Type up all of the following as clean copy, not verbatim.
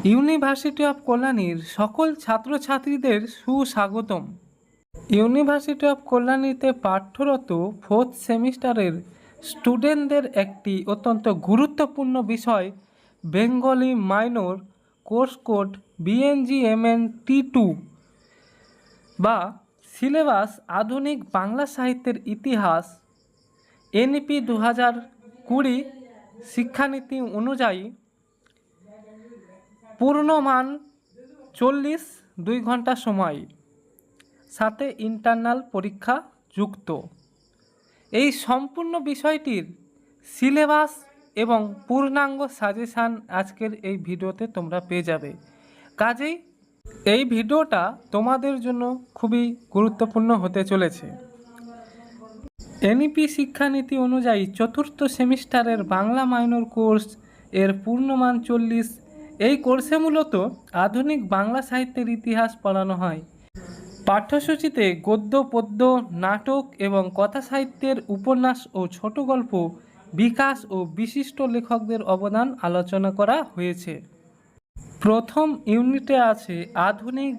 University of কল্যাণীর সকল ছাত্রছাত্রীদের সুস্বাগতম। ইউনিভার্সিটি অফ কল্যাণীতে পাঠ্যরত ফোর্থ সেমিস্টারের স্টুডেন্টদের একটি অত্যন্ত গুরুত্বপূর্ণ বিষয় Bengali minor course code BNGMNT2 বা সিলেবাস আধুনিক বাংলা সাহিত্যের ইতিহাস NEP 2020 শিক্ষানীতি অনুযায়ী পূর্ণমান 40 2 ঘন্টা সময়, সাথে ইন্টারনাল পরীক্ষা যুক্ত। এই সম্পূর্ণ বিষয়টির সিলেবাস এবং পূর্ণাঙ্গ সাজেশান আজকের এই ভিডিওতে তোমরা পেয়ে যাবে। কাজেই এই ভিডিওটা তোমাদের জন্য খুবই গুরুত্বপূর্ণ হতে চলেছে। NEP শিক্ষানীতি অনুযায়ী চতুর্থ সেমিস্টারের বাংলা মাইনর কোর্স এর পূর্ণমান 40। এই কোর্সে মূলত আধুনিক বাংলা সাহিত্যের ইতিহাস পড়ানো হয়। পাঠ্যসূচিতে গদ্য পদ্য নাটক এবং কথা সাহিত্যের উপন্যাস ও ছোট গল্প বিকাশ ও বিশিষ্ট লেখকদের অবদান আলোচনা করা হয়েছে। প্রথম ইউনিটে আছে আধুনিক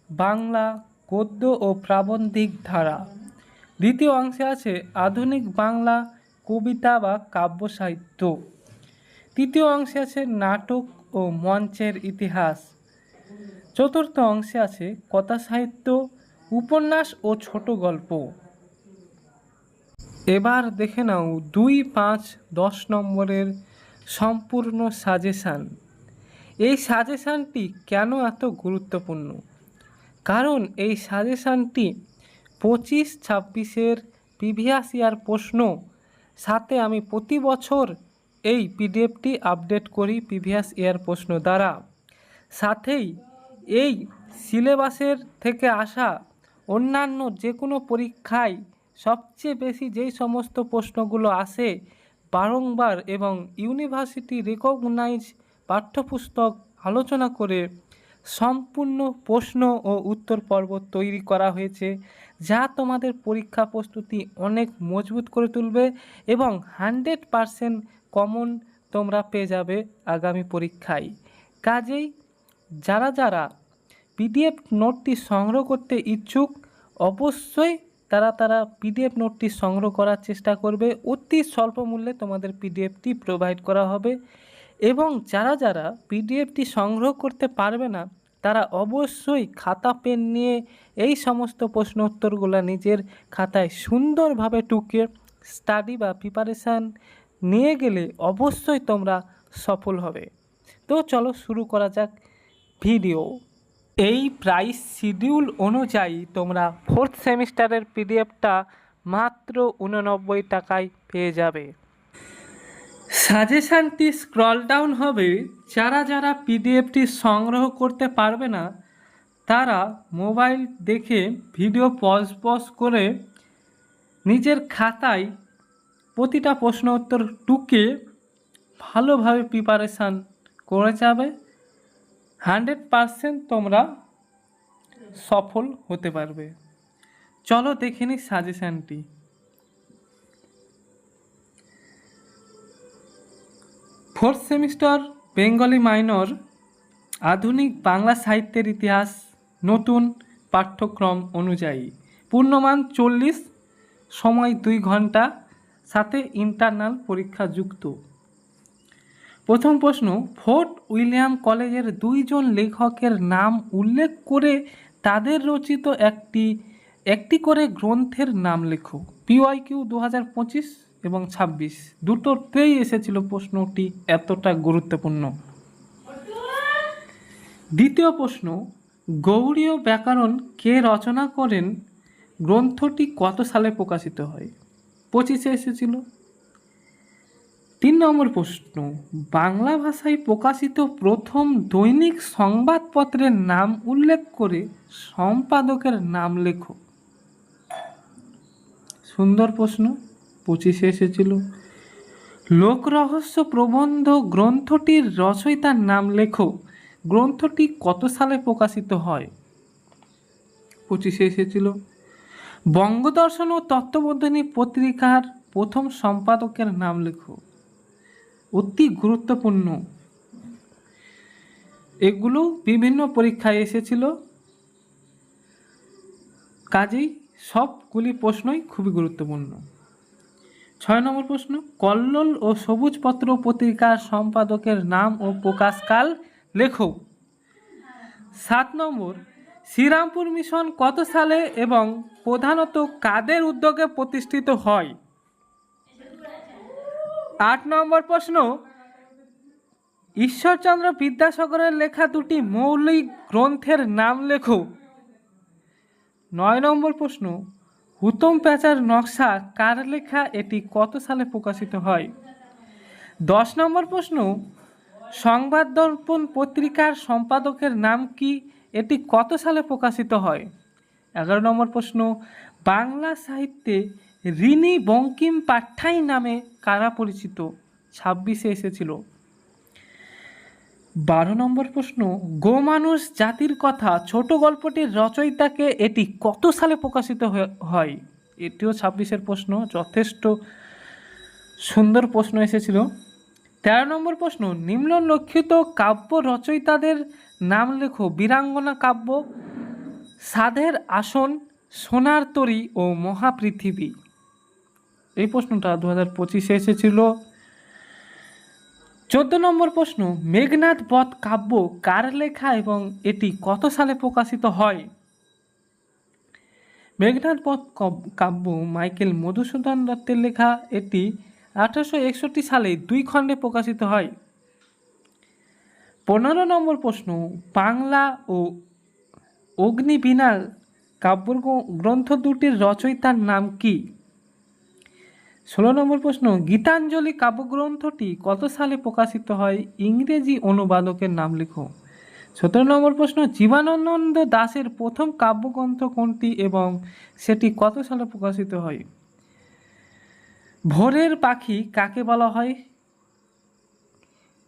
বাংলা গদ্য ও প্রাবন্ধিক ধারা। দ্বিতীয় অংশে আছে আধুনিক বাংলা কবিতা বা কাব্য সাহিত্য। তৃতীয় অংশে আছে নাটক ও মঞ্চের ইতিহাস। চতুর্থ অংশে আছে কথা সাহিত্য, উপন্যাস ও ছোট গল্প। এবার দেখে নাও 2, 5, 10 নম্বরের সম্পূর্ণ সাজেশান। এই সাজেশানটি কেন এত গুরুত্বপূর্ণ? কারণ এই সাজেশানটি 25-26 প্রিভিয়াস ইয়ার প্রশ্ন, সাথে আমি প্রতি বছর এই পিডিএফটি আপডেট করি প্রিভিয়াস ইয়ার প্রশ্ন দ্বারা। সাথেই এই সিলেবাসের থেকে আসা অন্যান্য যে কোনো পরীক্ষায় সবচেয়ে বেশি যেই সমস্ত প্রশ্নগুলো আসে বারংবার এবং ইউনিভার্সিটি রেকগনাইজ পাঠ্যপুস্তক আলোচনা করে সম্পূর্ণ প্রশ্ন ও উত্তর পর্ব তৈরি করা হয়েছে, যা তোমাদের পরীক্ষা প্রস্তুতি অনেক মজবুত করে তুলবে এবং 100% কমন তোমরা পেয়ে যাবে আগামী পরীক্ষায়। কাজেই যারা যারা পিডিএফ নোটটি সংগ্রহ করতে ইচ্ছুক, অবশ্যই তারা পিডিএফ নোটটি সংগ্রহ করার চেষ্টা করবে। অতি স্বল্প মূল্যে তোমাদের পিডিএফটি প্রোভাইড করা হবে। এবং যারা যারা পিডিএফটি সংগ্রহ করতে পারবে না, তারা অবশ্যই খাতা পেন নিয়ে এই সমস্ত প্রশ্ন উত্তরগুলো নিজের খাতায় সুন্দরভাবে টুকে স্টাডি বা প্রিপারেশান নিয়ে গেলে অবশ্যই তোমরা সফল হবে। তো চলো শুরু করা যাক ভিডিও। এই প্রাইস শিডিউল অনুযায়ী তোমরা ফোর্থ সেমিস্টারের পিডিএফটা মাত্র 89 টাকায় পেয়ে যাবে। সাজেশানটি স্ক্রল ডাউন হবে। যারা যারা পিডিএফটি সংগ্রহ করতে পারবে না, তারা মোবাইল দেখে ভিডিও পজ করে নিজের খাতায় প্রতিটা প্রশ্ন উত্তর টুকে ভালোভাবে প্রিপারেশান করে যাবে। 100% তোমরা সফল হতে পারবে। চলো দেখে নিই সাজেশানটি। ফোর্থ সেমিস্টার বেঙ্গলি মাইনর আধুনিক বাংলা সাহিত্যের ইতিহাস নতুন পাঠ্যক্রম অনুযায়ী পূর্ণমান 40, সময় 2 ঘন্টা, সাথে ইন্টারনাল পরীক্ষা যুক্ত। প্রথম প্রশ্ন, ফোর্ট উইলিয়াম কলেজের 2 জন লেখকের নাম উল্লেখ করে তাদের রচিত একটি করে গ্রন্থের নাম লেখো। PYQ 2025 এবং 26 দুটোতেই এসেছিল প্রশ্নটি, এতটা গুরুত্বপূর্ণ। দ্বিতীয় প্রশ্ন, গৌড়ীয় ব্যাকরণ কে রচনা করেন? গ্রন্থটি কত সালে প্রকাশিত হয়? 25 এসেছিল। 3 নম্বর প্রশ্ন, বাংলা ভাষায় প্রকাশিত প্রথম দৈনিক সংবাদপত্রের নাম উল্লেখ করে সম্পাদকের নাম লেখো। সুন্দর প্রশ্ন, 25 এসেছিল। লোকরহস্য প্রবন্ধ গ্রন্থটির রচয়িতার নাম লেখো। গ্রন্থটি কত সালে প্রকাশিত হয়? 25 এসেছিল। বঙ্গদর্শন ও তত্ত্ববোধিনী পত্রিকার প্রথম সম্পাদকের নাম লেখো। অতি গুরুত্বপূর্ণ। এগুলো বিভিন্ন পরীক্ষায় এসেছিল, কাজেই সবগুলি প্রশ্নই খুবই গুরুত্বপূর্ণ। 6 নম্বর প্রশ্ন, কল্লোল ও সবুজপত্র পত্রিকার সম্পাদকের নাম ও প্রকাশকাল লেখো। 7 নম্বর, শ্রীরামপুর মিশন কত সালে এবং প্রধানত কাদের উদ্যোগে প্রতিষ্ঠিত হয়? 8 নম্বর প্রশ্ন, ঈশ্বরচন্দ্র বিদ্যাসাগরের লেখা দুটি মৌলিক গ্রন্থের নাম লেখো। 9 নম্বর প্রশ্ন, হুতম প্যাঁচার নকশা কার লেখা, এটি কত সালে প্রকাশিত হয়? 10 নম্বর প্রশ্ন, সংবাদ দর্পণ পত্রিকার সম্পাদকের নাম কি, এটি কত সালে প্রকাশিত হয়? 11 নম্বর প্রশ্ন, বাংলা সাহিত্যে ঋণী বঙ্কিম পাঠাই নামে কারা পরিচিত? 26-এ এসেছিল। 12 নম্বর প্রশ্ন, গোমানুষ জাতির কথা ছোট গল্পটির রচয়িতাকে, এটি কত সালে প্রকাশিত হয়? এটিও 26-এর প্রশ্ন, যথেষ্ট সুন্দর প্রশ্ন এসেছিল। 13 নম্বর প্রশ্ন, নিম্নলিখিত কাব্য রচয়িতাদের নাম লেখো। বীরাঙ্গনা কাব্য, সাধের আসন, সোনার তরী ও মহাপৃথিবী। এই প্রশ্নটা 2025-এ এসেছিল। 14 নম্বর প্রশ্ন, মেঘনাদ বধ কাব্য কার লেখা এবং এটি কত সালে প্রকাশিত হয়? মেঘনাদ বধ কাব্য মাইকেল মধুসূদন দত্তের লেখা, এটি 1861 সালে 2 খণ্ডে প্রকাশিত হয়। 15 নম্বর প্রশ্ন, বাংলা ও অগ্নিবীণা কাব্য গ্রন্থ দুটির রচয়িতার নাম কি? 16 নম্বর প্রশ্ন, গীতাঞ্জলি কাব্যগ্রন্থটি কত সালে প্রকাশিত হয়? ইংরেজি অনুবাদকের নাম লেখো। 17 নম্বর প্রশ্ন, জীবনানন্দ দাশের প্রথম কাব্যগ্রন্থ কোনটি এবং সেটি কত সালে প্রকাশিত হয়? ভোরের পাখি কাকে বলা হয়?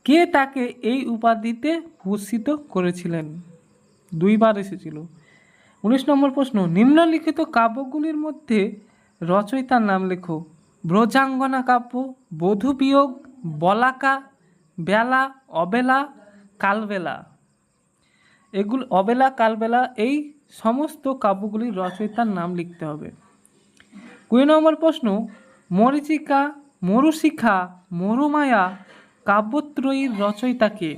কে তাকে এই উপাধিতে ভূষিত করেছিলেন? 2 বার এসেছিল। 19 নম্বর প্রশ্ন, নিম্নলিখিত কাব্যগুলির মধ্যে রচয়িতার নাম লেখো। ব্রজাঙ্গনা কাব্য, বধূ বিয়োগ, বলাকা, বেলা, অবেলা, কালবেলা। এগুলো অবেলা, কালবেলা, এই সমস্ত কাব্যগুলির রচয়িতার নাম লিখতে হবে। 20 নম্বর প্রশ্ন, মরীচিকা, মরুশিখা, মরুমায়া কাব্যত্রয়ীর রচয়িতাকে।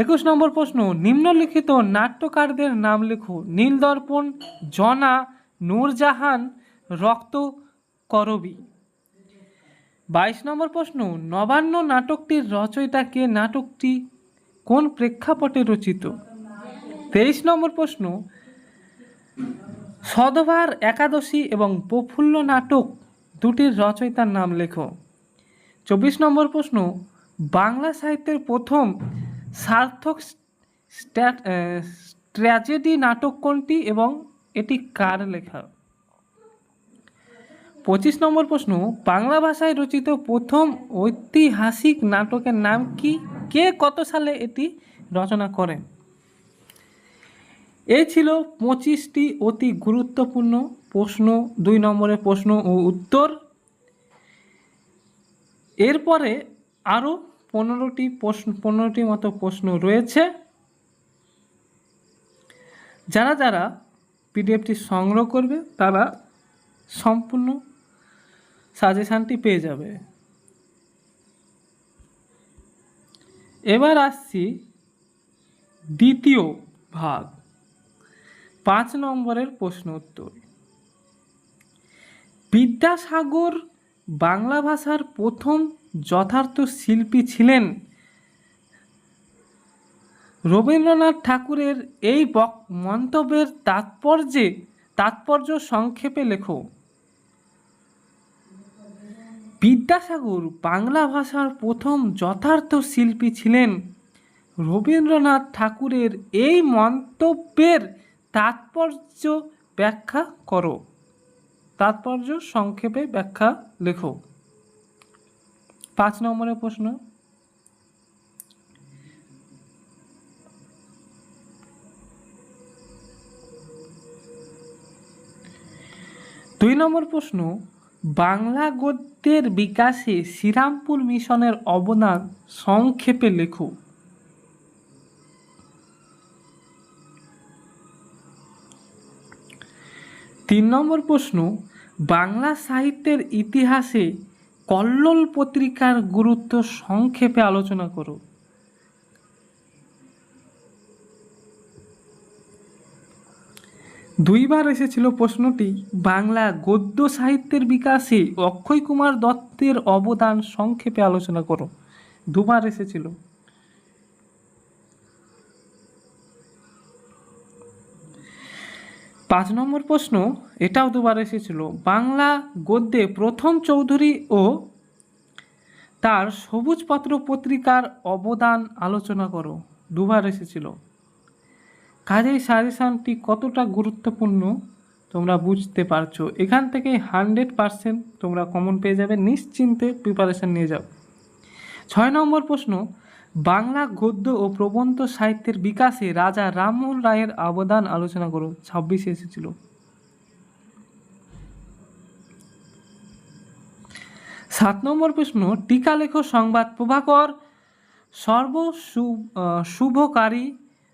21 নম্বর প্রশ্ন, নিম্নলিখিত নাট্যকারদের নাম লেখো। নীলদর্পণ, জনা, নূরজাহান, রক্ত করবী। 22 নম্বর প্রশ্ন, নবান্ন নাটকটির রচয়িতাকে, নাটকটি কোন প্রেক্ষাপটে রচিত? 23 নম্বর প্রশ্ন, সধবার একাদশী এবং প্রফুল্ল নাটক দুটির রচয়িতার নাম লেখো। 24 নম্বর প্রশ্ন, বাংলা সাহিত্যের প্রথম সার্থক ট্র্যাজেডি নাটক কোনটি এবং এটি কার লেখা? 25 নম্বর প্রশ্ন, বাংলা ভাষায় রচিত প্রথম ঐতিহাসিক নাটকের নাম কি, কে কত সালে এটি রচনা করেন? এই ছিল 25টি অতি গুরুত্বপূর্ণ প্রশ্ন, 2 নম্বরের প্রশ্ন ও উত্তর। এরপরে আরও 15টি মতো প্রশ্ন রয়েছে। যারা যারা পিডিএফটি সংগ্রহ করবে তারা সম্পূর্ণ সাজেশানটি পেয়ে যাবে। এবার আসছি দ্বিতীয় ভাগ, 5 নম্বরের প্রশ্ন উত্তর। বিদ্যাসাগর বাংলা ভাষার প্রথম যথার্থ শিল্পী ছিলেন। রবীন্দ্রনাথ ঠাকুরের এই মন্তব্যের তাৎপর্য সংক্ষেপে লেখো। বিদ্যাসাগর বাংলা ভাষার প্রথম যথার্থ শিল্পী ছিলেন। রবীন্দ্রনাথ ঠাকুরের এই মন্তব্যের তাৎপর্য ব্যাখ্যা করো। তাৎপর্য সংক্ষেপে ব্যাখ্যা লেখো। 5 নম্বরের প্রশ্ন, দুই নম্বর প্রশ্ন, বাংলা গদ্যের বিকাশে শ্রীরামপুর মিশনের অবদান সংক্ষেপে লেখো। 3 নম্বর প্রশ্ন, বাংলা সাহিত্যের ইতিহাসে কল্লোল পত্রিকার গুরুত্ব সংক্ষেপে আলোচনা করো। দুইবার এসেছিল প্রশ্নটি। বাংলা গদ্য সাহিত্যের বিকাশে অক্ষয় কুমার দত্তের অবদান সংক্ষেপে আলোচনা করো। দুবার এসেছিল। 5 নম্বর প্রশ্ন, এটাও দুবার এসেছিল। বাংলা গদ্যে প্রথম চৌধুরী ও তার সবুজপত্র পত্রিকার অবদান আলোচনা করো। দুবার এসেছিল। কাজেই সাজেশনটি কতটা গুরুত্বপূর্ণ তোমরা বুঝতে পারছো। এখান থেকে 100% তোমরা কমন পেয়ে যাবে, নিশ্চিন্তে প্রিপারেশন নিয়ে যাও। 6 নম্বর প্রশ্ন, বাংলা গদ্য ও প্রবন্ধ সাহিত্যের বিকাশে রাজা রামমোহন রায়ের অবদান আলোচনা করো। 26 এসেছিল। 7 নম্বর প্রশ্ন, টিকা লেখো সংবাদ প্রভাকর শুভকারী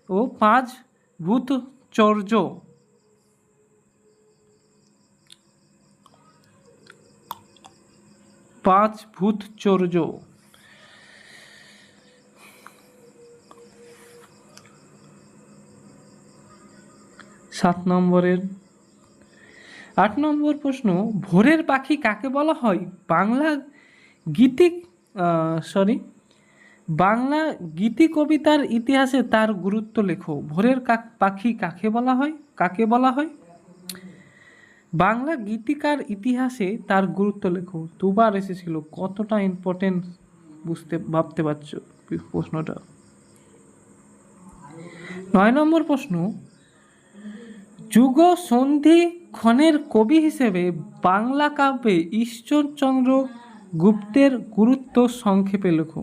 ও 5 ভূতচর্য। 5 ভূতচর্য। 7 নম্বরের। 8 নম্বর প্রশ্ন, ভোরের পাখি কাকে বলা হয়? বাংলা গীতি কবিতার ইতিহাসে তার গুরুত্ব লেখো। ভোরের পাখি কাকে বলা হয়? বাংলা গীতিকার ইতিহাসে তার গুরুত্ব লেখো। দুবার এসেছিল। কতটা ইম্পর্টেন্ট ভাবতে পারছো প্রশ্নটা। 9 নম্বর প্রশ্ন, যুগ সন্ধি ক্ষণের কবি হিসেবে বাংলা কাব্যে ঈশ্বরচন্দ্র গুপ্তের গুরুত্ব সংক্ষেপে লেখো।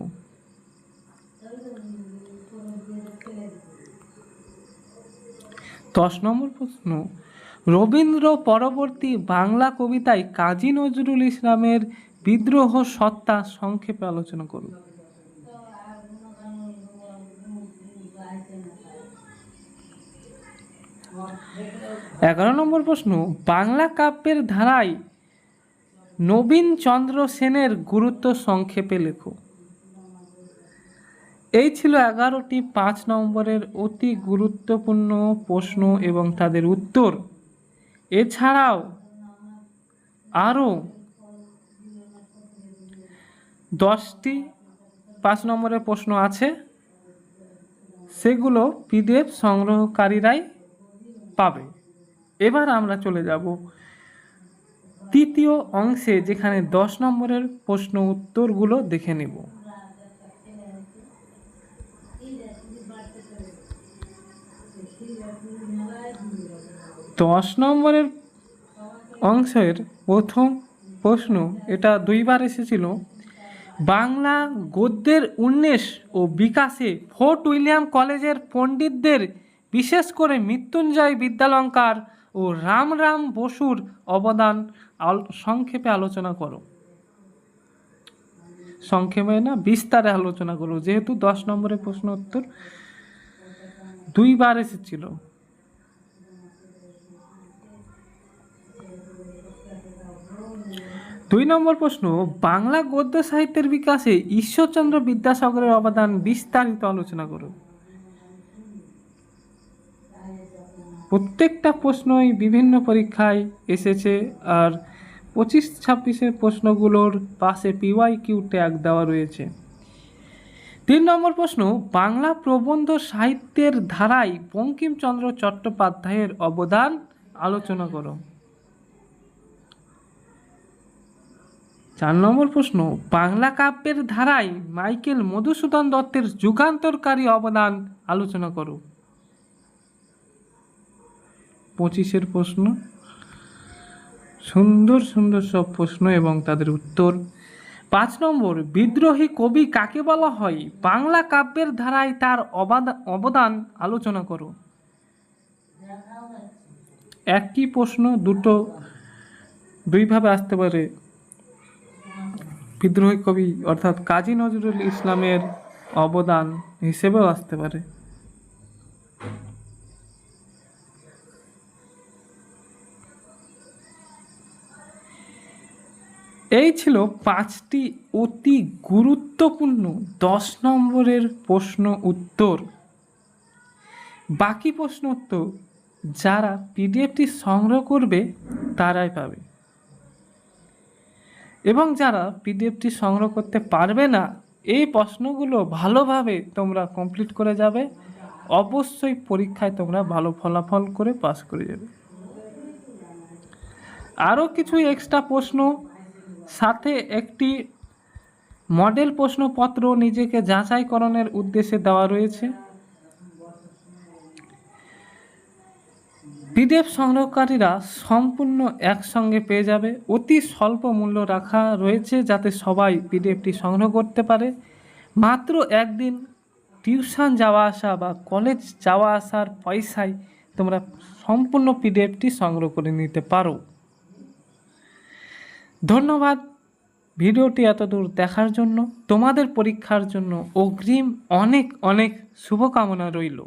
10 নম্বর প্রশ্ন, রবীন্দ্র পরবর্তী বাংলা কবিতায় কাজী নজরুল ইসলামের বিদ্রোহ সত্তা সংক্ষেপে আলোচনা করুন। 11 নম্বর প্রশ্ন, বাংলা কাব্যের ধারায় নবীন চন্দ্র সেনের গুরুত্ব সংক্ষেপে লেখো। এই ছিল 11টি 5 নম্বরের অতি গুরুত্বপূর্ণ প্রশ্ন এবং তাদের উত্তর। এছাড়াও আরও 10টি 5 নম্বরের প্রশ্ন আছে, সেগুলো পিডিএফ সংগ্রহকারীরাই পাবে। এবার আমরা চলে যাব তৃতীয় অংশে, যেখানে 10 নম্বরের প্রশ্ন উত্তরগুলো দেখে নেব। 10 নম্বরের অংশের প্রথম প্রশ্ন, এটা দুইবার এসেছিল। বাংলা গদ্যের উন্মেষ ও বিকাশে ফোর্ট উইলিয়াম কলেজের পণ্ডিতদের, বিশেষ করে মৃত্যুঞ্জয় বিদ্যালঙ্কার ও রামরাম বসুর অবদান সংক্ষেপে আলোচনা করো। সংক্ষেপে না, বিস্তারে আলোচনা করো, যেহেতু 10 নম্বরের প্রশ্ন উত্তর দুইবার এসেছিল। 2 নম্বর প্রশ্ন, বাংলা গদ্য সাহিত্যের বিকাশে ঈশ্বরচন্দ্র বিদ্যাসাগরের অবদান বিস্তারিত আলোচনা করো। প্রত্যেকটা প্রশ্নই বিভিন্ন পরীক্ষায় এসেছে, আর 25-26 প্রশ্নগুলোর পাশে PYQ ট্যাগ দেওয়া রয়েছে। 3 নম্বর প্রশ্ন, বাংলা প্রবন্ধ সাহিত্যের ধারায় বঙ্কিমচন্দ্র চট্টোপাধ্যায়ের অবদান আলোচনা করো। 4 নম্বর প্রশ্ন, বাংলা কাব্যের ধারায় মাইকেল মধুসূদন দত্তের যুগান্তরকারী অবদান আলোচনা করো। 25 প্রশ্ন, সুন্দর সুন্দর সব প্রশ্ন এবং তাদের উত্তর। 5 নম্বর, বিদ্রোহী কবি কাকে বলা হয়? বাংলা কাব্যের ধারায় তার অবদান আলোচনা করো। একই প্রশ্ন দুইভাবে আসতে পারে। বিদ্রোহী কবি অর্থাৎ কাজী নজরুল ইসলামের অবদান হিসেবেও আসতে পারে। এই ছিল 5টি অতি গুরুত্বপূর্ণ 10 নম্বরের প্রশ্ন উত্তর। বাকি প্রশ্ন উত্তর যারা পিডিএফটি সংগ্রহ করবে তারাই পাবে, এবং যারা পিডিএফটি সংগ্রহ করতে পারবে না এই প্রশ্নগুলো ভালোভাবে তোমরা কমপ্লিট করে যাবে, অবশ্যই পরীক্ষায় তোমরা ভালো ফলাফল করে পাস করে যাবে। আরও কিছু এক্সট্রা প্রশ্ন, সাথে একটি মডেল প্রশ্নপত্র নিজেকে যাচাইকরণের উদ্দেশ্যে দেওয়া রয়েছে। পিডিএফ সংগ্রহকারীরা সম্পূর্ণ একসঙ্গে পেয়ে যাবে। অতি স্বল্প মূল্য রাখা রয়েছে যাতে সবাই পিডিএফটি সংগ্রহ করতে পারে। মাত্র একদিন টিউশন যাওয়া আসা বা কলেজ যাওয়া আসার পয়সায় তোমরা সম্পূর্ণ পিডিএফটি সংগ্রহ করে নিতে পারো। ধন্যবাদ ভিডিওটি এতদূর দেখার জন্য। তোমাদের পরীক্ষার জন্য অগ্রিম অনেক অনেক শুভকামনা রইল।